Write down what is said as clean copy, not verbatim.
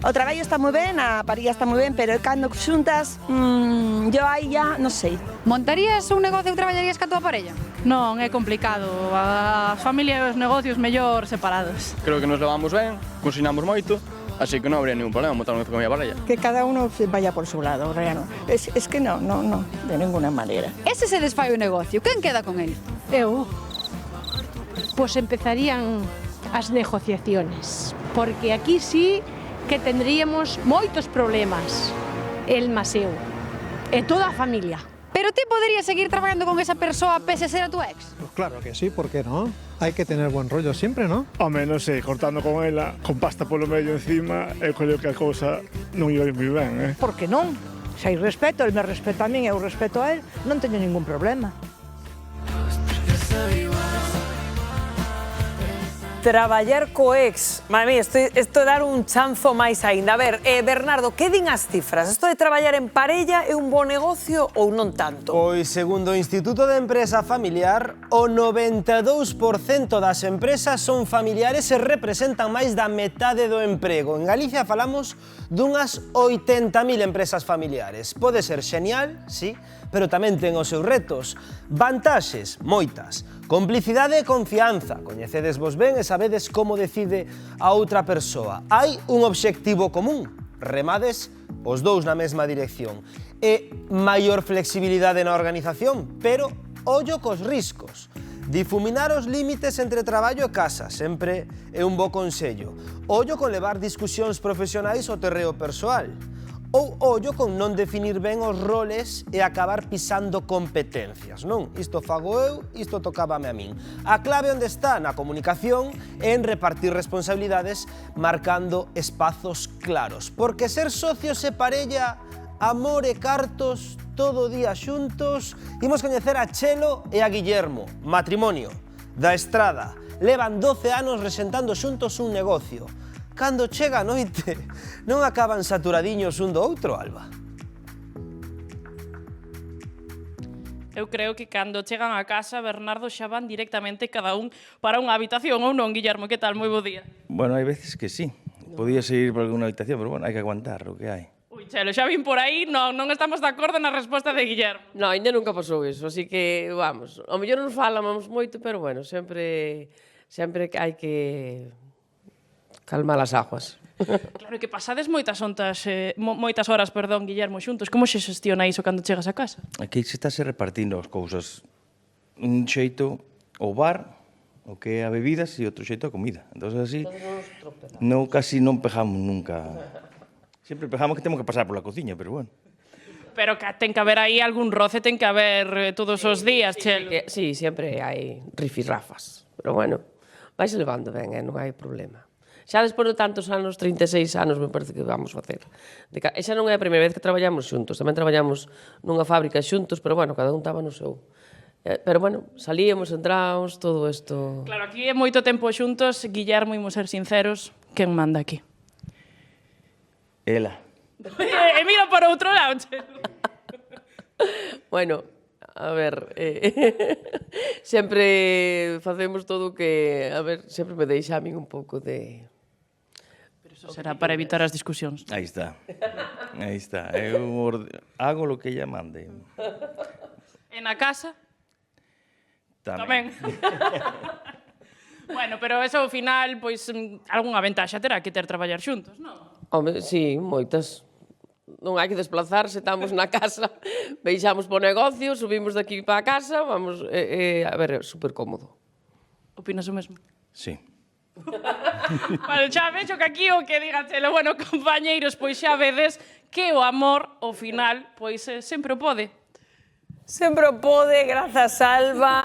O traballo está moi ben, a parilla está moi ben, pero cando xuntas, yo aí ya non sei. Montarías un negocio ou traballarías ca tua parella? Non, é complicado. A familia e os negocios mellor separados. Creo que nos levamos ben, cosinamos moito, así que non habría ningún problema montar un negocio con a miña parella. Que cada uno vaya por su lado, Reano. Es que no, de ninguna manera. Ese se desfai o negocio, quen queda con el? Eu, pois empezarían as negociaciones, porque aquí sí que tendríamos moitos problemas, el maseu, e toda a familia. Pero ti poderías seguir traballando con esa persoa pese a ser a tu ex? Pues claro que sí, ¿por qué no? Hay que tener buen rollo siempre, ¿no? Home, non sei, cortando con ela, con pasta polo medio encima, eu creo que a cousa non iba moi ben, Por que non? Se hai respeto, el me respeta a min, eu respeto a él, non teño ningún problema. Traballar co ex. Madre mía, isto é dar un chanzo máis aínda. A ver, Bernardo, que din as cifras? Isto de traballar en parella é un bo negocio ou non tanto? Pois, segundo o Instituto de Empresa Familiar, o 92% das empresas son familiares e representan máis da metade do emprego. En Galicia falamos dunhas 80.000 empresas familiares. Pode ser xenial, sí, pero tamén ten os seus retos. Vantaxes, moitas. Complicidade e confianza. Coñecedes vos ben e sabedes como decide a outra persoa. Hai un obxectivo común. Remades os dous na mesma dirección. E maior flexibilidade na organización, pero ollo cos riscos. Difuminar os límites entre traballo e casa, sempre é un bo consello. Ollo con levar discusións profesionais ao terreo persoal. Ou ollo con non definir ben os roles e acabar pisando competencias, non? Isto fago eu, isto tocábame a min. A clave onde está? Na comunicación e en repartir responsabilidades marcando espazos claros. Porque ser socios e parella, amor e cartos, todo o día xuntos, imos coñecer a Chelo e a Guillermo, matrimonio, da Estrada. Levan 12 anos rexentando xuntos un negocio. Cando chega a noite, non acaban saturadiños un do outro, Alba? Eu creo que cando chegan a casa, Bernardo, xa van directamente cada un para unha habitación, ou non, Guillermo? Que tal? Moi bo día. Bueno, hai veces que sí. Podías ir por alguna habitación, pero bueno, hai que aguantar o que hai. Ui, Chelo, xa vin por aí, non estamos de acordo na resposta de Guillermo. Non, ainda nunca pasou iso, así que, vamos, ao mellor non falamos moito, pero bueno, sempre hai que calmar as aguas. Claro, que pasades moitas horas, Guillermo, xuntos. Como se xestiona iso cando chegas a casa? Aquí se estáse repartindo as cousas. Un xeito o bar, o que é a bebidas, e outro xeito a comida. Entón, así, casi non pejamos nunca. Sempre pejamos que temos que pasar pola cociña, pero bueno. Pero que ten que haber aí algún roce, ten que haber todos os días, Chelo. Sí, sempre hai rifirrafas, pero bueno, vais levando ben, non hai problema. Xa despois de tantos anos, 36 anos, me parece que vamos facer. Esa non é a primeira vez que traballamos xuntos, tamén traballamos nunha fábrica xuntos, pero bueno, cada un estaba no seu. Pero bueno, salíamos, entrábamos, todo isto... Claro, aquí é moito tempo xuntos, Guillermo, imos ser sinceros, quen manda aquí? Ela. E mira para outro lado, Chelo. Bueno, a ver, sempre facemos todo o que... A ver, sempre me deixa a min un pouco de... Será para evitar as discusións. Aí está. Eu hago lo que ella mande. E na casa? Tamén. Bueno, pero eso ao final, pois, algunha ventaxa terá que ter traballar xuntos, non? Home, sí, moitas. Non hai que desplazarse, estamos na casa, baixamos po negocio, subimos daqui para a casa, vamos, a ver, é super cómodo. Opinas o mesmo? Sí. Bueno, xa vexo que aquí o que diga Chelo, bueno, compañeiros, pois xa vedes que o amor, ao final, pois sempre o pode. Sempre o pode, grazas, Alba.